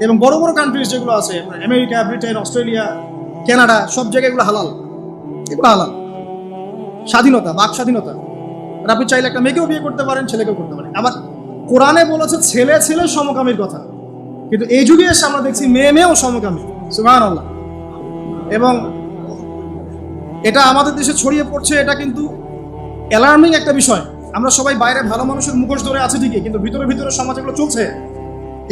এবং বড় বড় কান্ট্রিজ যেগুলো আছে, আমেরিকা, ব্রিটেন, অস্ট্রেলিয়া, কানাডা, সব জায়গায় এগুলো হালাল। এগুলো হালাল। স্বাধীনতা, বাক স্বাধীনতা। আর আপনি চাইলে একটা মেয়েকেও বিয়ে করতে পারেন, ছেলেকেও করতে পারেন। আবার কোরআনে বলেছে ছেলে ছেলে সমকামীর কথা, কিন্তু এই যুগে এসে আমরা দেখছি মেয়ে মেয়েও সমকামী। সুবহানাল্লাহ। এবং এটা আমাদের দেশে ছড়িয়ে পড়ছে, এটা কিন্তু অ্যালার্মিং একটা বিষয়। আমরা সবাই বাইরে ভালো মানুষের মুখোশ ধরে আছে ঠিকই, কিন্তু ভিতরে ভিতরে সমাজ এগুলো চলছে।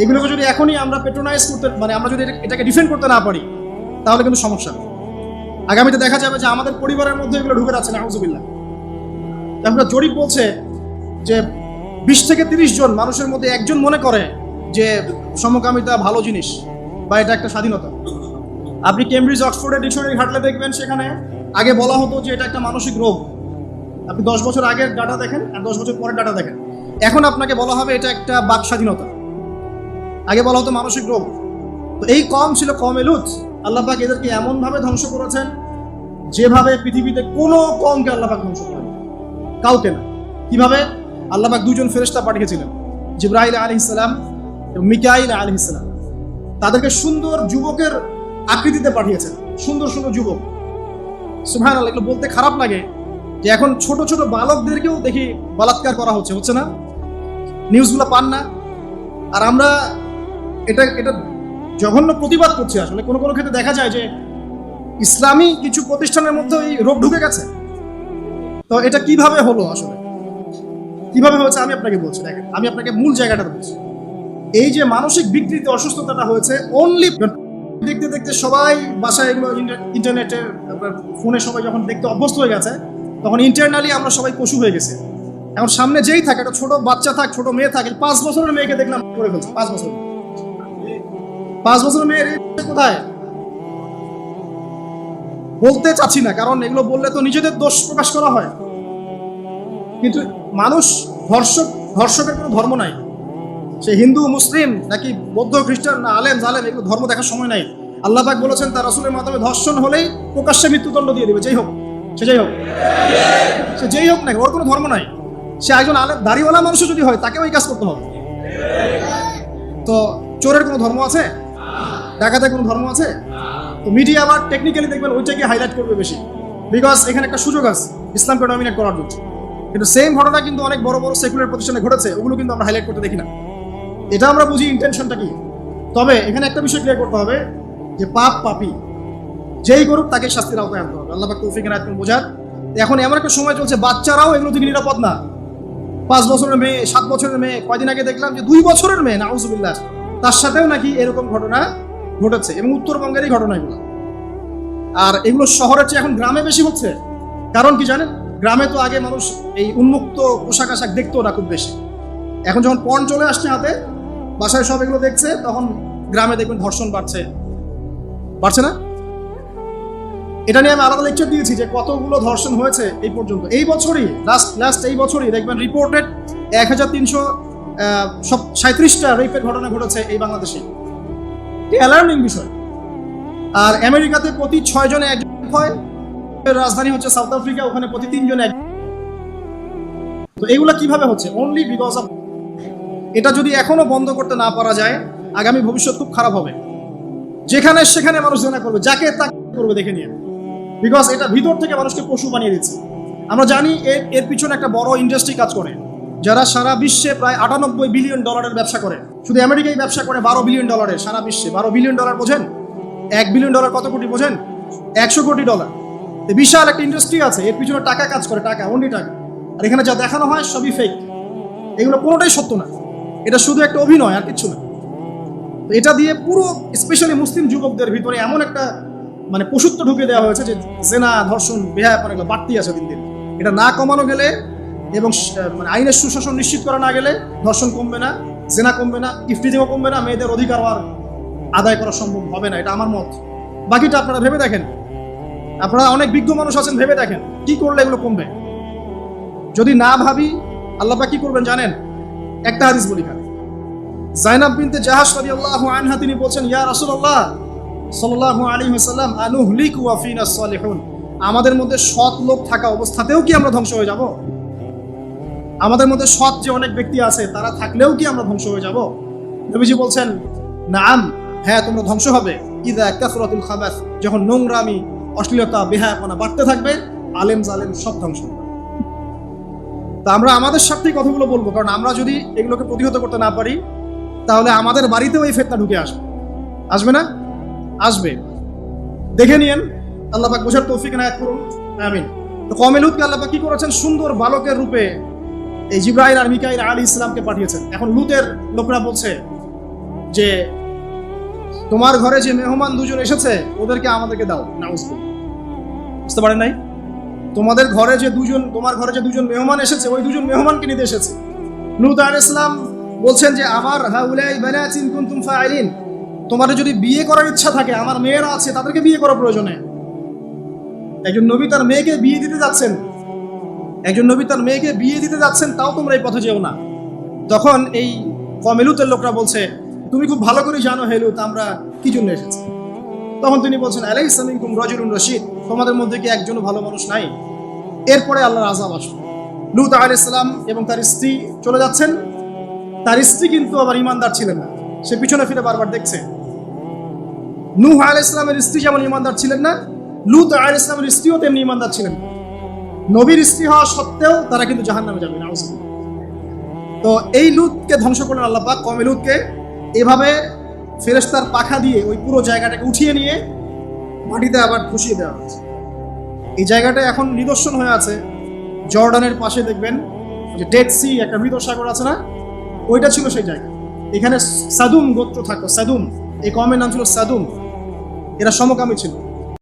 এগুলোকে যদি এখনই আমরা পেট্রোনাইজ করতে, মানে আমরা যদি এটাকে ডিফেন্ড করতে না পারি, তাহলে কিন্তু সমস্যা। আগামীতে দেখা যাবে যে আমাদের পরিবারের মধ্যে এগুলো ঢুকে যাচ্ছে, নাউজুবিল্লাহ। আমরা জরিপ বলছে যে 20 থেকে 30 জন মানুষের মধ্যে একজন মনে করে যে সমকামিতা ভালো জিনিস বা এটা একটা স্বাধীনতা। আপনি কেমব্রিজ অক্সফোর্ডের ডিকশনারি ঘাটলে দেখবেন সেখানে আগে বলা হতো যে এটা একটা মানসিক রোগ। আপনি 10 বছর আগের ডাটা দেখেন আর 10 বছর পরের ডাটা দেখেন, এখন আপনাকে বলা হবে এটা একটা বাক স্বাধীনতা। আগে বলা হতো মানসিক রোগ। তো এই কম ছিল কওমে লূত। আল্লাহ পাক এদেরকে এমনভাবে ধ্বংস করেছেন যেভাবে পৃথিবীতে কোনো কওমকে আল্লাহ পাক ধ্বংস করেন, কাউকে না। কিভাবে? আল্লাহ পাক 2 জন ফেরেশতা পাঠিয়েছিলেন, জিবরাইল আলাইহিস সালাম এবং মিকাইল আলাইহিস সালাম। তাদেরকে সুন্দর যুবকের আকৃতিতে পাঠিয়েছেন, সুন্দর সুন্দর যুবক। সুবহানাল্লাহ। এগুলো বলতে খারাপ লাগে যে এখন ছোট ছোট বালকদেরকেও দেখি বলাৎকার করা হচ্ছে না? নিউজগুলো পান না? আর আমরা এটা জঘন্য প্রতিবাদ করছি। আসলে কোনো কোনো ক্ষেত্রে দেখা যায় যে ইসলামী কিছু প্রতিষ্ঠানের মধ্যে এই রোগ ঢুকে গেছে। তো এটা কিভাবে হলো, আসলে কিভাবে হয়েছে আমি আপনাকে বলছি। দেখেন, আমি আপনাকে মূল জায়গাটা বলছি। এই যে মানসিক বিকৃতি, অসুস্থতাটা হয়েছে অনলি দেখতে দেখতে সবাই বাসায় এগুলো ইন্টারনেটের ফোনে সবাই যখন দেখতে অভ্যস্ত হয়ে গেছে, তখন ইন্টারনালি আমরা সবাই পশু হয়ে গেছে। এখন সামনে যেই থাকে, একটা ছোট বাচ্চা থাক, ছোট মেয়ে থাকে, 5 বছরের মেয়েকে দেখলাম করে ফেলছে। 5 বছরের মেয়ের কোথায় বলতে চাচ্ছি না, কারণ এগুলো বললে তো নিজেদের দোষ প্রকাশ করা হয়। কিন্তু মানুষ ধর্ষকের কোনো ধর্ম নাই। সে হিন্দু, মুসলিম, নাকি বৌদ্ধ, খ্রিস্টান, না আলেম জালেম, এগুলো ধর্ম দেখার সময় নাই। আল্লাহ পাক বলেছেন তার রাসূলের মাধ্যমে ধর্ষণ হলেই প্রকাশ্যে মৃত্যুদণ্ড দিয়ে দেবে, যেই হোক সে যেই হোক না, ওর কোনো ধর্ম নাই। সে একজন আলেম দাড়িওয়ালা মানুষ যদি হয়, তাকেও এই কাজ করতে হবে। তো চোরের কোনো ধর্ম আছে? ডাকাতের কোনো ধর্ম আছে? তো মিডিয়া আবার টেকনিক্যালি দেখবেন ওইটাকে হাইলাইট করবে বেশি, বিকজ এখানে একটা সুযোগ আছে ইসলামকে ডমিনেট করার জন্য। কিন্তু সেম ঘটনা কিন্তু অনেক বড় বড় সেকুলার প্রতিষ্ঠানে ঘটেছে, ওগুলো কিন্তু আমরা হাইলাইট করতে দেখি না। এটা আমরা বুঝি ইন্টেনশনটা কি। তবে এখানে একটা বিষয় ক্লিয়ার করতে হবে যে পাপী যেই করুক তাকে শাস্তির আওতায় আনতে হবে। আল্লাহ পাক তৌফিক এনায়েত করুন বোঝার। এখন এমন একটা সময় চলছে, বাচ্চারাও এগুলো থেকে নিরাপদ না। 5 বছরের মেয়ে, 7 বছরের মেয়ে, কয়দিন আগে দেখলাম যে 2 বছরের মেয়ে, নাউজুবিল্লাহ, তার সাথেও নাকি এরকম ঘটনা ঘটেছে, এবং উত্তরবঙ্গেরই ঘটনা এগুলো। আর এগুলো শহরের চেয়ে এখন গ্রামে বেশি হচ্ছে। কারণ কি জানেন? গ্রামে তো আগে মানুষ এই উন্মুক্ত পোশাক আশাক দেখতো না খুব বেশি। এখন যখন পর্ন চলে আসছে হাতে, বাসায় সব এগুলো দেখছে, তখন গ্রামে দেখবেন ধর্ষণ বাড়ছে না? এটা নিয়ে আমি আলাদা লেকচার দিয়েছি যে কতগুলো ধর্ষণ হয়েছে এই পর্যন্ত। এই বছরই লাস্ট এই বছরই দেখবেন রিপোর্টেড 1337টা রেপের ঘটনা ঘটেছে এই বাংলাদেশে। অ্যালার্মিং বিষয়। আর আমেরিকাতে প্রতি 6 জনে একজন হয়। রাজধানী হচ্ছে সাউথ আফ্রিকা, ওখানে প্রতি 3 জনে একজন। তো এগুলা কিভাবে হচ্ছে? Only because of. এটা যদি এখনো বন্ধ করতে না পারা যায়, আগামী ভবিষ্যৎ খুব খারাপ হবে। যেখানে সেখানে মানুষ জেনা করবে, যাকে তাকে করবে দেখে নিয়ে, বিকজ এটা ভিতর থেকে মানুষকে পশু বানিয়ে দিচ্ছে। আমরা জানি এর পিছনে একটা বড় ইন্ডাস্ট্রি কাজ করে, যারা সারা বিশ্বে প্রায় $98 বিলিয়ন ব্যবসা করে। শুধু আমেরিকায় ব্যবসা করে $12 বিলিয়ন, সারা বিশ্বে $12 বিলিয়ন বোঝেন? $1 বিলিয়ন কত কোটি বোঝেন? $100 কোটি। বিশাল একটা ইন্ডাস্ট্রি আছে, এর পিছনে টাকা কাজ করে, টাকা, অনলি টাকা। আর এখানে যা দেখানো হয় সবই ফেক। এগুলো কোনোটাই সত্য না, এটা শুধু একটা অভিনয়, আর কিচ্ছু না। তো এটা দিয়ে পুরো স্পেশালি মুসলিম যুবকদের ভিতরে এমন একটা মানে পশুত্ব ঢুকে দেওয়া হয়েছে যে জেনা, ধর্ষণ, বেহায়াপনা এগুলো বাড়তি আছে দিন দিন। এটা না কমানো গেলে এবং মানে আইনের সুশাসন নিশ্চিত করা না গেলে ধর্ষণ কমবে না, জেনা কমবে না, ইফতিজিংও কমবে না, মেয়েদের অধিকার আর আদায় করা সম্ভব হবে না। এটা আমার মত। বাকিটা আপনারা ভেবে দেখেন। আপনারা অনেক বিজ্ঞ মানুষ আছেন, ভেবে দেখেন কি করলে এগুলো কমবে। যদি না ভাবি, আল্লাহ পাক কি করবেন জানেন? একটা হাদিস বলি। যায়নাব বিনতে জাহাশ রাদিয়াল্লাহু আনহা তিনি বলছেন, ইয়া রাসূলুল্লাহ সাল্লাল্লাহু আলাইহি ওয়াসাল্লাম, আনুহলিকু ওয়া ফিনা সালিহুন, আমাদের মধ্যে সৎ লোক থাকা অবস্থাতেও কি আমরা ধ্বংস হয়ে যাব? আমাদের মধ্যে সৎ যে অনেক ব্যক্তি আছে, তারা থাকলেও কি আমরা ধ্বংস হয়ে যাব? নবীজি বলছেন, নাম, হ্যাঁ তোমরা ধ্বংস হবে। ইযা কাসরাতুল খাবাস, যখন নোংরামি, অশ্লীলতা, বেহায়াপনা বাড়তে থাকবে, আলেম জালেম সব ধ্বংস হবে। তা আমরা আমাদের সাথেই কথাগুলো বলবো, কারণ আমরা যদি এগুলোকে প্রতিহত করতে না পারি তাহলে আমাদের বাড়িতেও এই ফিতনা ঢুকে আসবে। আসবে না? আসবে। দেখে নিয়েন, আল্লাহ পাক বোঝার তৌফিক এনায়েত করুন, আমিন। তো কওমে লূতকে আল্লাহ পাক কি করেছেন? সুন্দর বালকের রূপে এই জিবরাইল আর মিকাইল আলাইহিস সালামকে পাঠিয়েছেন। এখন লূতের লোকরা বলছে যে তোমার ঘরে যে মেহমান দুজন এসেছে ওদেরকে আমাদেরকে দাও। নাউজুবিল্লাহ। বুঝতে পারেন নাই? তোমার ঘরে যে দুজন মেহমান এসেছে ওই দুজন মেহমানকে নিতে এসেছে। লূত আলাইহিস সালাম বলছেন যে আমার হাউলাই বানাতিন কুনতুম ফাইলিন, তোমাদের যদি বিয়ে করার ইচ্ছা থাকে, আমার মেয়েরা আছে, তাদেরকে বিয়ে করা প্রয়োজনে। একজন নবী তার মেয়েকে বিয়ে দিতে যাচ্ছেন, তাও তোমরা এই পথে যেও না। তখন এই কওমে লূতের লোকরা বলছে তুমি খুব ভালো করে জানো হে লূত আমরা কি জন্য এসেছি। তখন তিনি বলছেন আলাইসা মিনকুম রাজুলুন রশীদ, তোমাদের মধ্যে কি একজনও ভালো মানুষ নাই? এরপরে আল্লাহর আযাব আসবে। লূত আলাইহিস সালাম এবং তার স্ত্রী চলে যাচ্ছেন। তার স্ত্রী কিন্তু আবার ঈমানদার ছিলেন না, সে পিছনে ফিরে বারবার দেখছে। নূহ আলাইহিস সালামের স্ত্রী যেমন ঈমানদার ছিলেন না, লূত আলাইহিস সালামের স্ত্রীও তেমনি ঈমানদার ছিলেন না। নবীর স্ত্রী হওয়া সত্ত্বেও তারা কিন্তু জাহান্নামে যাবে। নাউজুবিল্লাহ। তো এই লূতকে ধ্বংস করলেন আল্লাহ পাক। কওমে লূতকে এভাবে ফেরেশতার পাখা দিয়ে ওই পুরো জায়গাটাকে উঠিয়ে নিয়ে মাটিতে আবার খুশিয়ে দেওয়া হয়েছে। এই জায়গাটা এখন নিদর্শন হয়ে আছে। জর্ডানের পাশে দেখবেন যে ডেড সি, একটা মৃত সাগর আছে না, ওইটা ছিল সেই জায়গা। এখানে সাদুম গোত্র থাকতো। সাদুম, এই কওমের নাম ছিল সাদুম। এরা সমকামী ছিল।